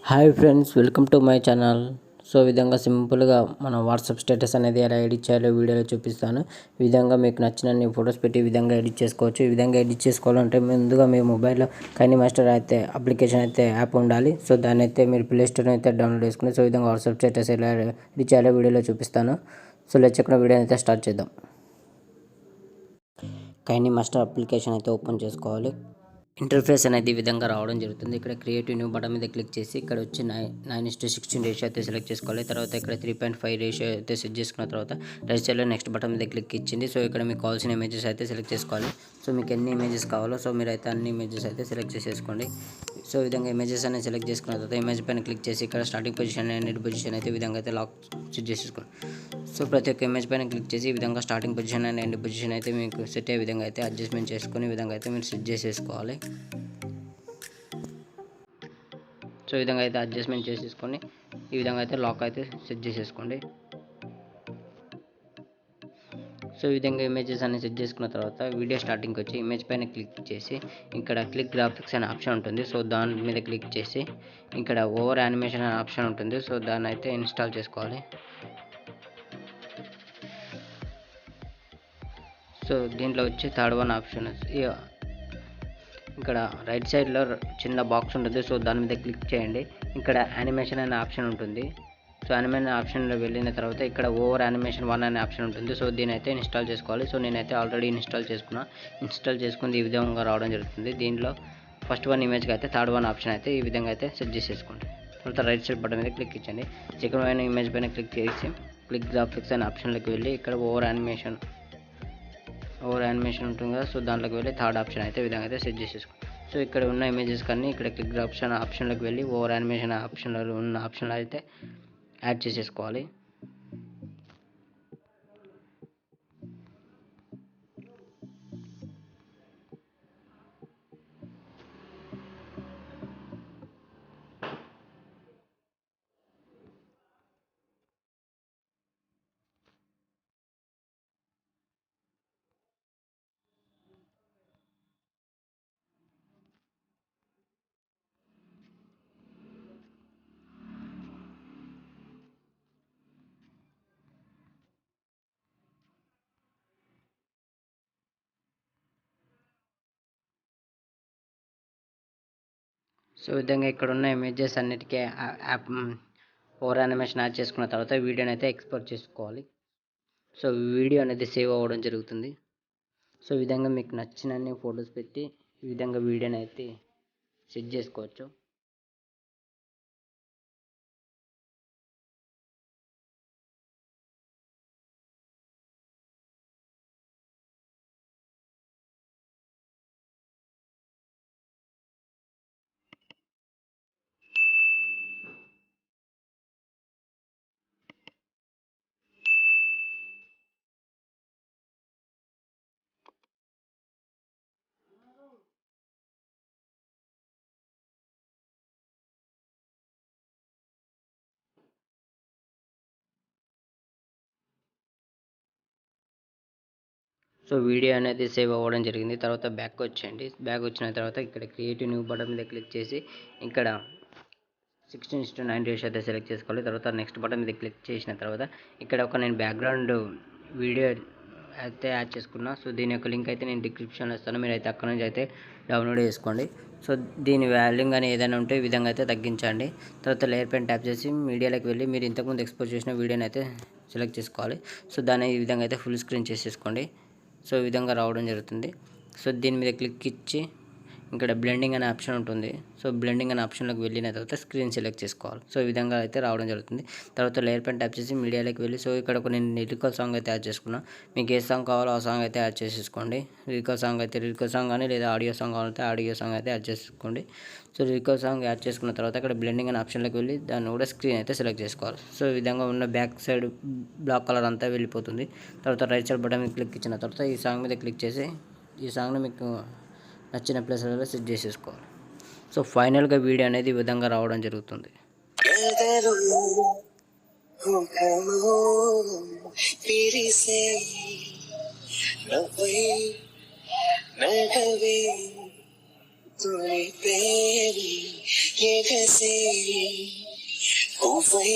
Hi friends, welcome to my channel. So ఈ విధంగా సింపుల్గా మన వాట్సాప్ స్టేటస్ అనేది ఎలా ఎడిట్ చేయాలో వీడియోలో చూపిస్తాను. ఈ విధంగా మీకు నచ్చినన్ని ఫొటోస్ పెట్టి ఈ విధంగా ఎడిట్ చేసుకోవచ్చు. ఈ విధంగా ఎడిట్ చేసుకోవాలంటే ముందుగా మీ మొబైల్లో కైనీ మాస్టర్ అయితే అప్లికేషన్ అయితే యాప్ ఉండాలి. సో దాన్ని అయితే మీరు ప్లే స్టోర్ అయితే డౌన్లోడ్ చేసుకుని సో ఈ విధంగా వాట్సాప్ స్టేటస్ ఎలా ఎడిట్ చేయాలో వీడియోలో చూపిస్తాను. సో లేచకుండా వీడియో అయితే స్టార్ట్ చేద్దాం. కైనీ మాస్టర్ అప్లికేషన్ అయితే ఓపెన్ చేసుకోవాలి. ఇంటర్ఫేస్ అనేది ఈ విధంగా రావడం జరుగుతుంది. ఇక్కడ క్రియేటివ్ న్యూ బటన్ మీద క్లిక్ చేసి ఇక్కడ వచ్చి 9:16 రేషియో అయితే సెలెక్ట్ చేసుకోవాలి. తర్వాత ఇక్కడ 3.5 రేషియో అయితే సెట్ చేసుకున్న తర్వాత రైట్ సైడ్లో నెక్స్ట్ బటన్ మీద క్లిక్ ఇచ్చింది. సో ఇక్కడ మీకు కావాల్సిన ఇమేజెస్ అయితే సెలెక్ట్ చేసుకోవాలి. సో మీకు ఎన్ని ఇమేజెస్ కావాలో సో మీరు అయితే అన్ని ఇమేజెస్ అయితే సెలెక్ట్ చేసేసుకోండి. సో ఈ విధంగా ఇమేజెస్ అనేది సెలెక్ట్ చేసుకున్న తర్వాత ఇమేజ్ పైన క్లిక్ చేసి ఇక్కడ starting position and end position అయితే ఈ విధంగా అయితే లాక్ సెట్ చేసేసుకోండి. సో ప్రతి ఒక్క ఇమేజ్ పైన క్లిక్ చేసి ఈ విధంగా starting position and end position అయితే మీకు సెట్ అయ్యే విధంగా అయితే అడ్జస్ట్మెంట్ చేసుకుని ఈ విధంగా అయితే మీరు సెట్ చేసేసుకోవాలి. సో ఈ విధంగా అయితే అడ్జస్ట్మెంట్ చేసేసుకొని ఈ విధంగా అయితే లాక్ అయితే సెట్ చేసేసుకోండి. సో ఈ విధంగా ఇమేజెస్ అన్ని సెట్ చేసుకున్న తర్వాత వీడియో స్టార్టింగ్కి వచ్చి ఇమేజ్ పైన క్లిక్ చేసి ఇక్కడ క్లిక్ గ్రాఫిక్స్ అనే ఆప్షన్ ఉంటుంది. సో దాని మీద క్లిక్ చేసి ఇక్కడ ఓవర్ యానిమేషన్ అనే ఆప్షన్ ఉంటుంది. సో దాన్ని అయితే ఇన్స్టాల్ చేసుకోవాలి. సో దీంట్లో వచ్చి థర్డ్ వన్ ఆప్షన్ ఇక్కడ రైట్ సైడ్లో చిన్న బాక్స్ ఉంటుంది. సో దాని మీద క్లిక్ చేయండి. ఇక్కడ యానిమేషన్ అనే ఆప్షన్ ఉంటుంది. సో యానిమేషన్ ఆప్షన్లో వెళ్ళిన తర్వాత ఇక్కడ ఓవర్ యానిమేషన్ 1 అనే ఆప్షన్ ఉంటుంది. సో దీని అయితే ఇన్స్టాల్ చేసుకోవాలి. సో నేనైతే ఆల్రెడీ ఇన్స్టాల్ చేసుకుంది ఈ విధంగా రావడం జరుగుతుంది. దీంట్లో ఫస్ట్ వన్ ఇమేజ్కి అయితే థర్డ్ వన్ ఆప్షన్ అయితే ఈ విధంగా అయితే సెట్ చేసేసుకోండి. తర్వాత రైట్ సైడ్ బటన్ మీద క్లిక్ ఇచ్చండి. సెకండ్ వన్ ఇమేజ్ పైన క్లిక్ చేసి క్లిక్ గ్రాఫిక్స్ అనే ఆప్షన్లోకి వెళ్ళి ఇక్కడ ఓవర్ యానిమేషన్ ఉంటుంది కదా. సో దాంట్లోకి వెళ్ళి థర్డ్ ఆప్షన్ అయితే ఈ విధంగా అయితే సెట్ చేసేసుకోండి. సో ఇక్కడ ఉన్న ఇమేజెస్ కానీ ఇక్కడ క్లిక్ ఆప్షన్లోకి వెళ్ళి ఓవర్ యానిమేషన్ ఆప్షన్లో ఉన్న ఆప్షన్లో అయితే యాడ్ చేసేసుకోవాలి. సో ఈ విధంగా ఇక్కడ ఉన్న ఇమేజెస్ అన్నిటికీ యాప్ ఓవర్ యానిమేషన్ యాడ్ చేసుకున్న తర్వాత వీడియోని అయితే ఎక్స్పోర్ట్ చేసుకోవాలి. సో వీడియో అనేది సేవ్ అవ్వడం జరుగుతుంది. సో ఈ విధంగా మీకు నచ్చినన్ని ఫొటోస్ పెట్టి ఈ విధంగా వీడియోని అయితే సెట్ చేసుకోవచ్చు. సో వీడియో అనేది సేవ్ అవ్వడం జరిగింది. తర్వాత బ్యాక్ వచ్చేయండి. బ్యాక్ వచ్చిన తర్వాత ఇక్కడ క్రియేటివ్ న్యూ బటన్ మీద క్లిక్ చేసి ఇక్కడ 16:9 రేషియో అయితే సెలెక్ట్ చేసుకోవాలి. తర్వాత నెక్స్ట్ బటన్ మీద క్లిక్ చేసిన తర్వాత ఇక్కడ నేను బ్యాక్గ్రౌండ్ వీడియో అయితే యాడ్ చేసుకున్నా. సో దీని యొక్క లింక్ అయితే నేను డిస్క్రిప్షన్లో ఇస్తాను. మీరు అయితే అక్కడ నుంచి అయితే డౌన్లోడ్ చేసుకోండి. సో దీని వాల్యూ కానీ ఏదైనా ఉంటే ఈ విధంగా అయితే తగ్గించండి. తర్వాత లేయర్ పైన ట్యాప్ చేసి మీడియాలోకి వెళ్ళి మీరు ఇంతకుముందు ఎక్స్పోజ్ చేసిన వీడియోని అయితే సెలెక్ట్ చేసుకోవాలి. సో దాన్ని ఈ విధంగా అయితే ఫుల్ స్క్రీన్ చేసేసుకోండి. సో ఈ విధంగా రావడం జరుగుతుంది. సో దీని మీద క్లిక్ ఇచ్చి ఇక్కడ బ్లెండింగ్ అనే ఆప్షన్ ఉంటుంది. సో బ్లెండింగ్ అనే ఆప్షన్లోకి వెళ్ళిన తర్వాత స్క్రీన్ సెలెక్ట్ చేసుకోవాలి. సో ఈ విధంగా అయితే రావడం జరుగుతుంది. తర్వాత లేయర్ పైన ట్యాప్ చేసి మీడియాలోకి వెళ్ళి సో ఇక్కడ నేను లిరికల్ సాంగ్ అయితే యాడ్ చేసుకున్నాను. మీకు ఏ సాంగ్ కావాలో ఆ సాంగ్ అయితే యాడ్ చేసేసుకోండి. లిరికల్ సాంగ్ కానీ లేదా ఆడియో సాంగ్ కావాలంటే ఆడియో సాంగ్ అయితే యాడ్ చేసుకోండి. సో లిరికల్ సాంగ్ యాడ్ చేసుకున్న తర్వాత ఇక్కడ బ్లెండింగ్ అనే ఆప్షన్లోకి వెళ్ళి దాన్ని కూడా స్క్రీన్ అయితే సెలెక్ట్ చేసుకోవాలి. సో ఈ విధంగా ఉన్న బ్యాక్ సైడ్ బ్లాక్ కలర్ అంతా వెళ్ళిపోతుంది. తర్వాత రైట్ సైడ్ బటన్ మీద క్లిక్ ఇచ్చిన తర్వాత ఈ సాంగ్ మీద క్లిక్ చేసి ఈ సాంగ్ని మీకు నచ్చిన ప్లేస్లలో సెట్ చేసేసుకోవాలి. సో ఫైనల్గా వీడియో అనేది ఈ విధంగా రావడం జరుగుతుంది. నగవే తొలి పేరి ఎగసే పువ్వై